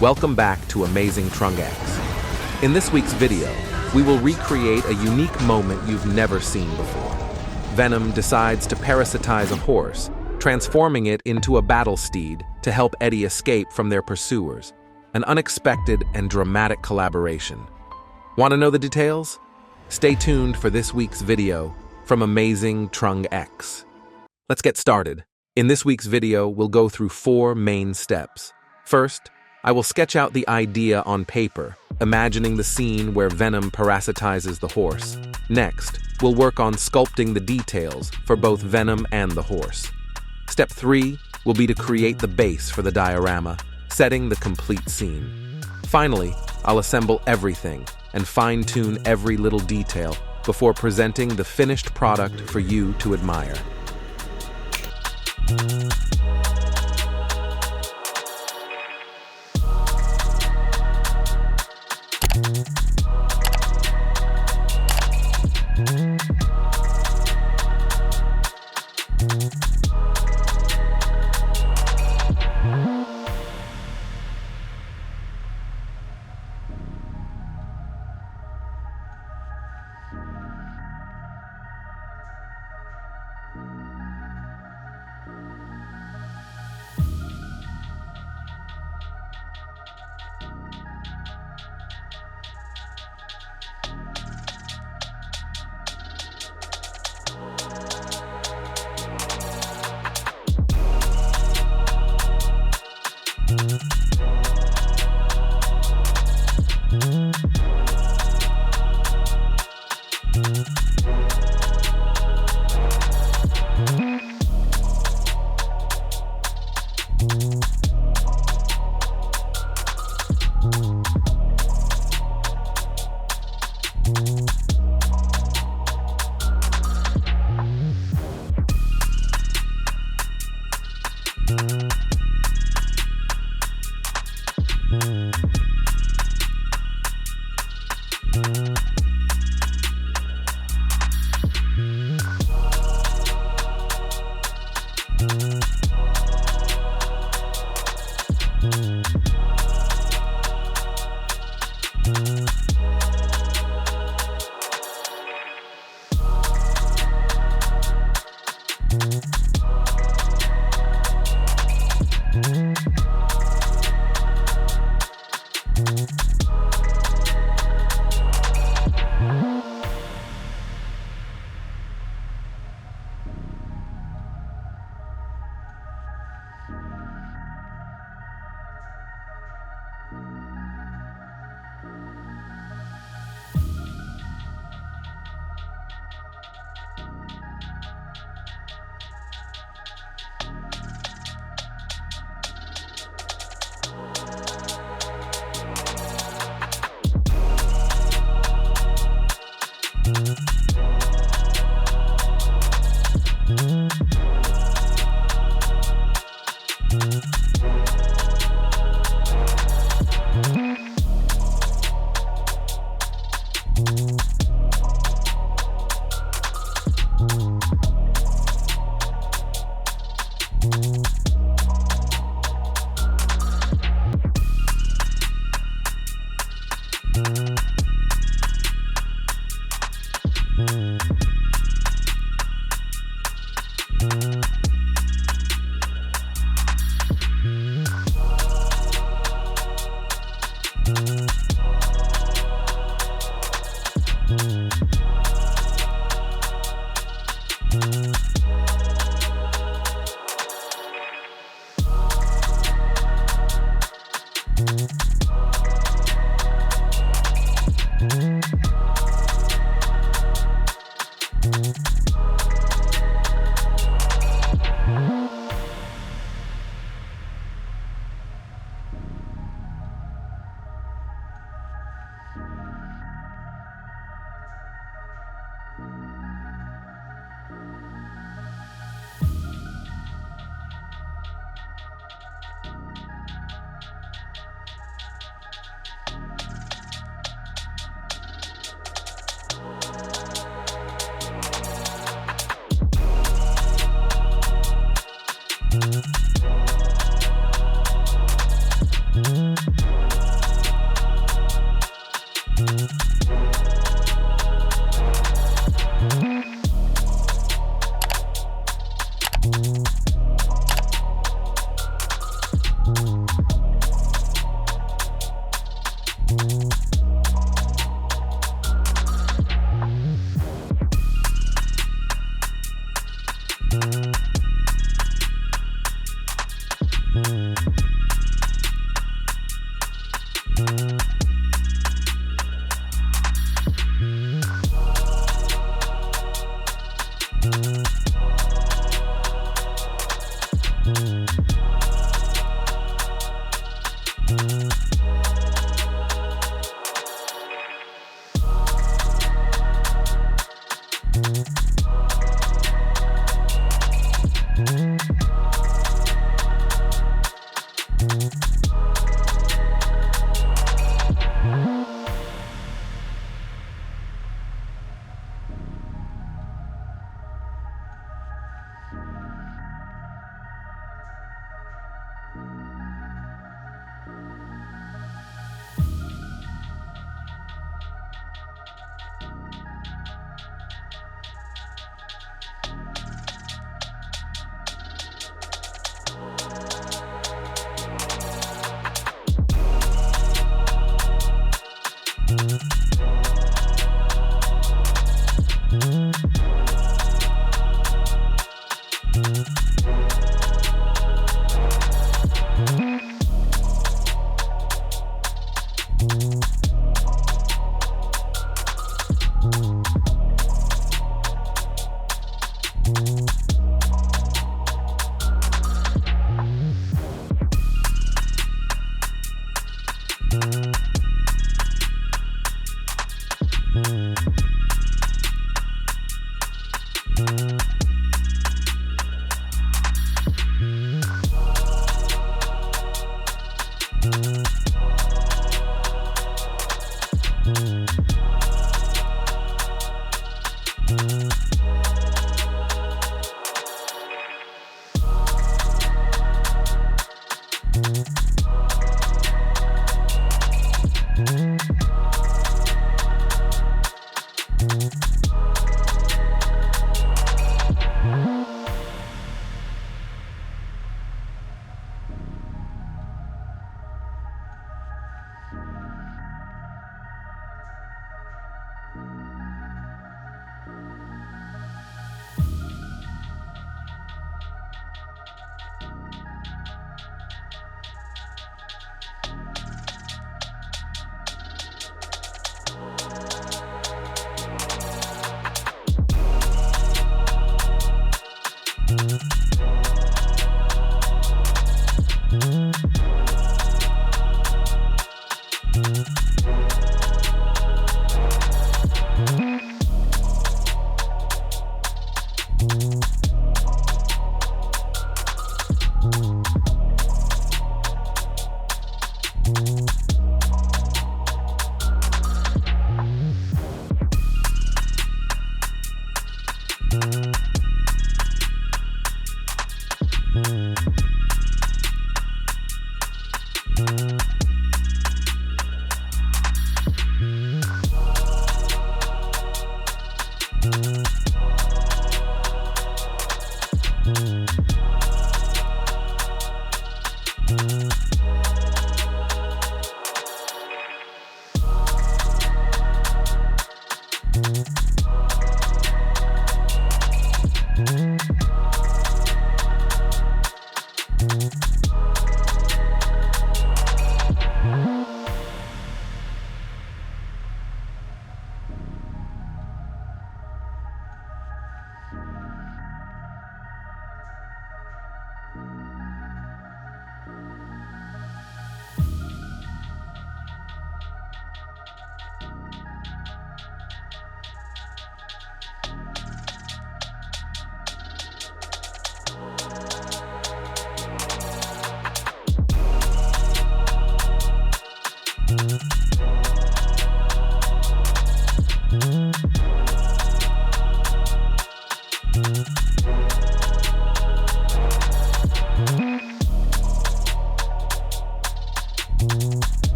Welcome back to AmazingTrungX. In this week's video, we will recreate a unique moment you've never seen before. VENOM decides to parasitize a horse, transforming it into a battle steed to help Eddie escape from their pursuers. An unexpected and dramatic collaboration. Want to know the details? Stay tuned for this week's video from AmazingTrungX. Let's get started. In this week's video, we'll go through 4 main steps. First, I will sketch out the idea on paper, imagining the scene where VENOM parasitizes the horse. Next, we'll work on sculpting the details for both VENOM and the horse. Step 3 will be to create the base for the diorama, setting the complete scene. Finally, I'll assemble everything and fine-tune every little detail before presenting the finished product for you to admire.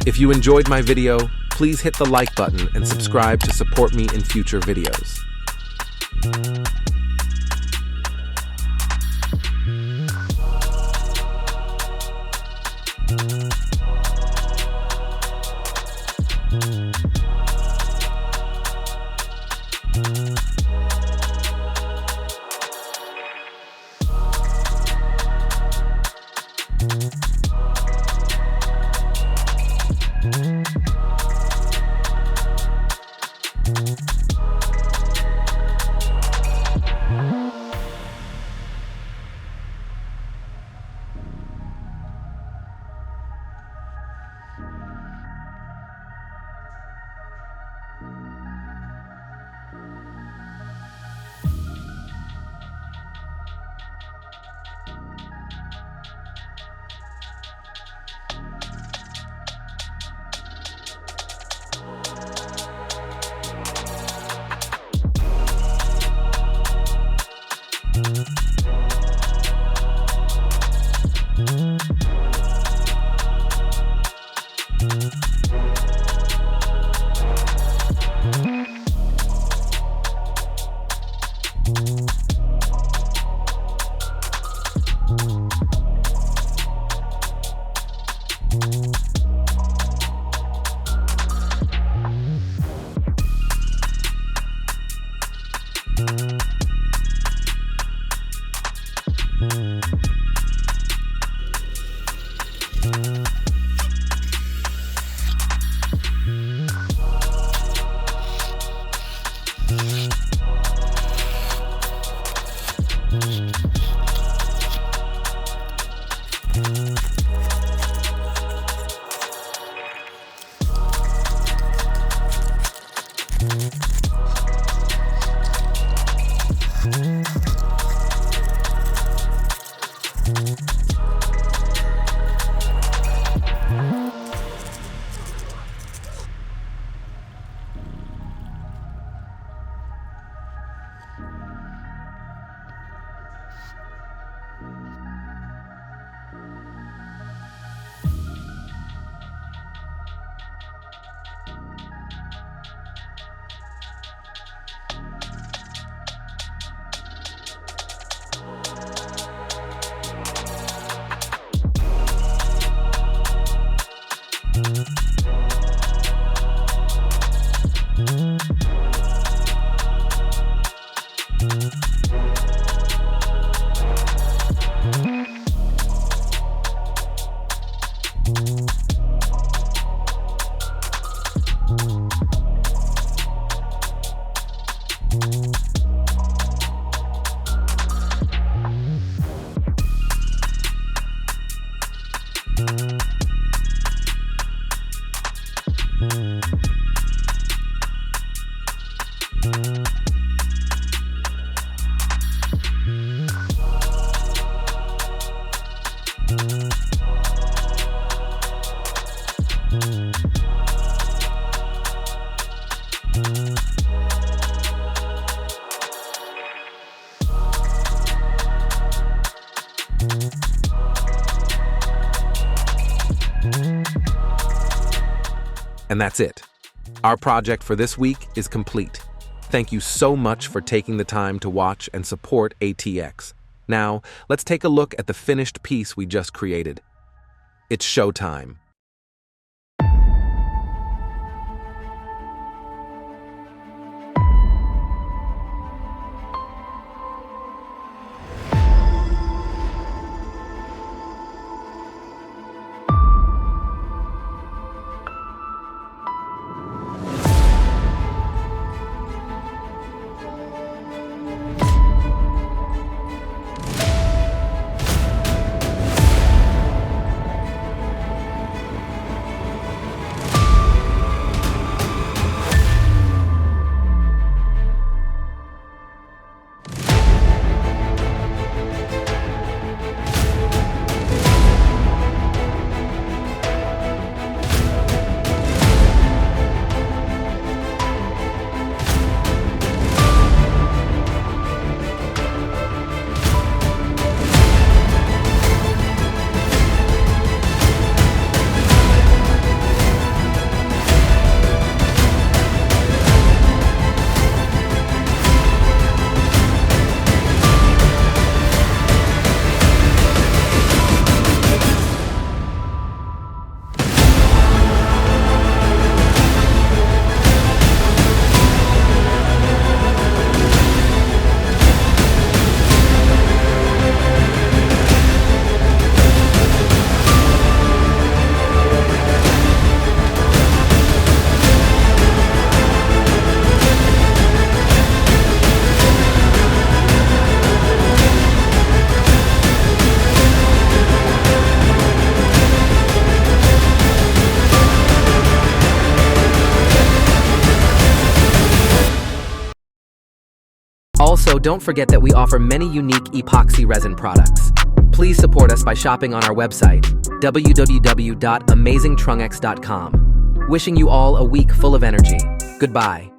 If you enjoyed my video, please hit the like button and subscribe to support me in future videos. And that's it. Our project for this week is complete. Thank you so much for taking the time to watch and support ATX. Now, let's take a look at the finished piece we just created. It's showtime. Also, don't forget that we offer many unique epoxy resin products. Please support us by shopping on our website, www.AmazingTrungX.com. Wishing you all a week full of energy. Goodbye.